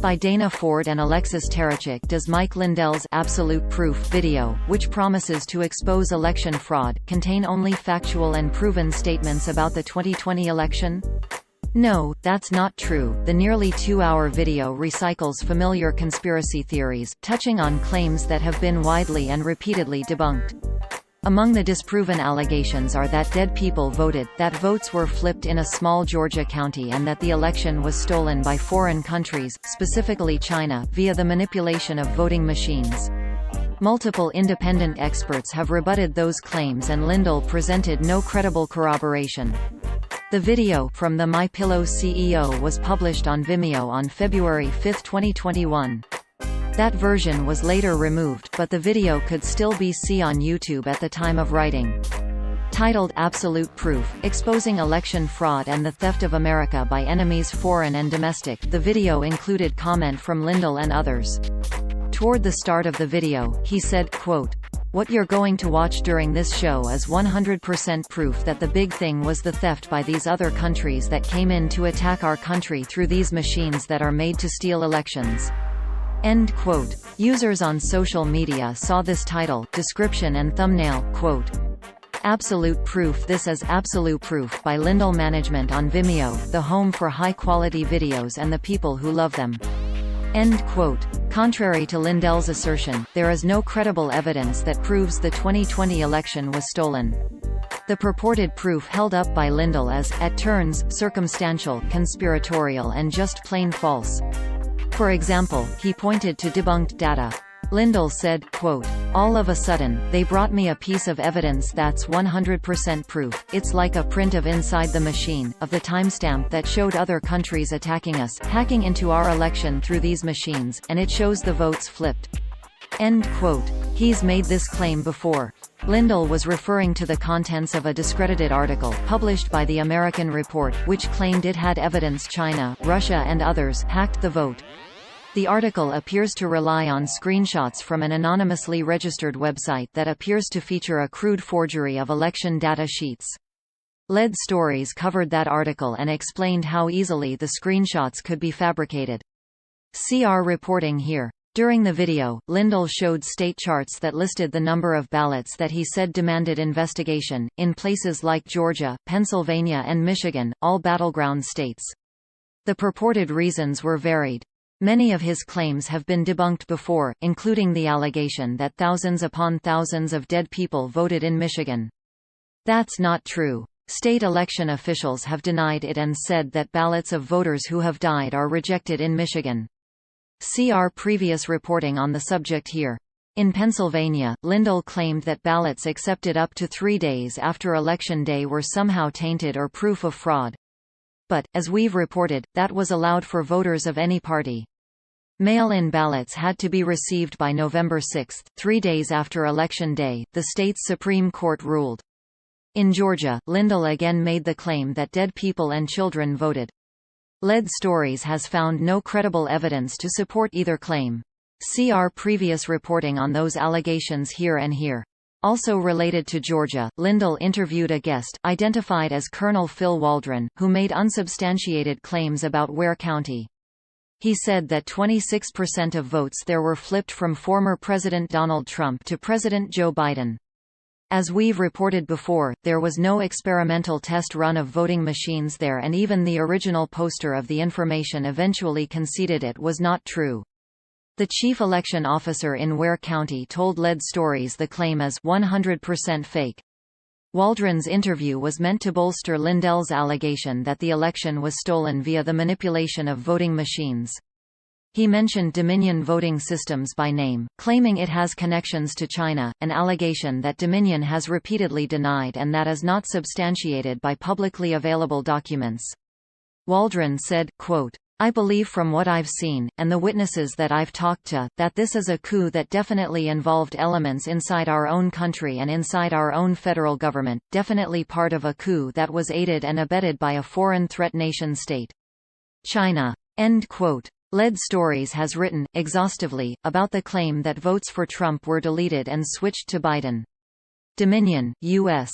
by Dana Ford and Alexis Terechik does Mike Lindell's Absolute Proof video, which promises to expose election fraud, contain only factual and proven statements about the 2020 election? No, that's not true. The nearly 2-hour video recycles familiar conspiracy theories, touching on claims that have been widely and repeatedly debunked. Among the disproven allegations are that dead people voted, that votes were flipped in a small Georgia county, and that the election was stolen by foreign countries, specifically China, via the manipulation of voting machines. Multiple independent experts have rebutted those claims, and Lindell presented no credible corroboration. The video, from the MyPillow CEO, was published on Vimeo on February 5, 2021. That version was later removed, but the video could still be seen on YouTube at the time of writing. Titled Absolute Proof, Exposing Election Fraud and the Theft of America by Enemies Foreign and Domestic, the video included comment from Lindell and others. Toward the start of the video, he said, quote, "What you're going to watch during this show is 100% proof that the big thing was the theft by these other countries that came in to attack our country through these machines that are made to steal elections." End quote. Users on social media saw this title, description and thumbnail, quote, "Absolute Proof. This is Absolute Proof by Lindell Management on Vimeo, the home for high-quality videos and the people who love them." End quote. Contrary to Lindell's assertion, there is no credible evidence that proves the 2020 election was stolen. The purported proof held up by Lindell is, at turns, circumstantial, conspiratorial and just plain false. For example, he pointed to debunked data. Lindell said, quote, "All of a sudden, they brought me a piece of evidence that's 100% proof. It's like a print of inside the machine, of the timestamp that showed other countries attacking us, hacking into our election through these machines, and it shows the votes flipped." End quote. He's made this claim before. Lindell was referring to the contents of a discredited article, published by the American Report, which claimed it had evidence China, Russia and others hacked the vote. The article appears to rely on screenshots from an anonymously registered website that appears to feature a crude forgery of election data sheets. LED Stories covered that article and explained how easily the screenshots could be fabricated. See our reporting here. During the video, Lindell showed state charts that listed the number of ballots that he said demanded investigation, in places like Georgia, Pennsylvania and Michigan, all battleground states. The purported reasons were varied. Many of his claims have been debunked before, including the allegation that thousands upon thousands of dead people voted in Michigan. That's not true. State election officials have denied it and said that ballots of voters who have died are rejected in Michigan. See our previous reporting on the subject here. In Pennsylvania, Lindell claimed that ballots accepted up to 3 days after Election Day were somehow tainted or proof of fraud. But, as we've reported, that was allowed for voters of any party. Mail-in ballots had to be received by November 6, 3 days after Election Day, the state's Supreme Court ruled. In Georgia, Lindell again made the claim that dead people and children voted. LED Stories has found no credible evidence to support either claim. See our previous reporting on those allegations here and here. Also related to Georgia, Lindell interviewed a guest, identified as Colonel Phil Waldron, who made unsubstantiated claims about Ware County. He said that 26% of votes there were flipped from former President Donald Trump to President Joe Biden. As we've reported before, there was no experimental test run of voting machines there, and even the original poster of the information eventually conceded it was not true. The chief election officer in Ware County told LED Stories the claim is 100% fake. Waldron's interview was meant to bolster Lindell's allegation that the election was stolen via the manipulation of voting machines. He mentioned Dominion Voting Systems by name, claiming it has connections to China, an allegation that Dominion has repeatedly denied and that is not substantiated by publicly available documents. Waldron said, quote, "I believe from what I've seen, and the witnesses that I've talked to, that this is a coup that definitely involved elements inside our own country and inside our own federal government, definitely part of a coup that was aided and abetted by a foreign threat nation state. China." End quote. LED Stories has written, exhaustively, about the claim that votes for Trump were deleted and switched to Biden. Dominion, U.S.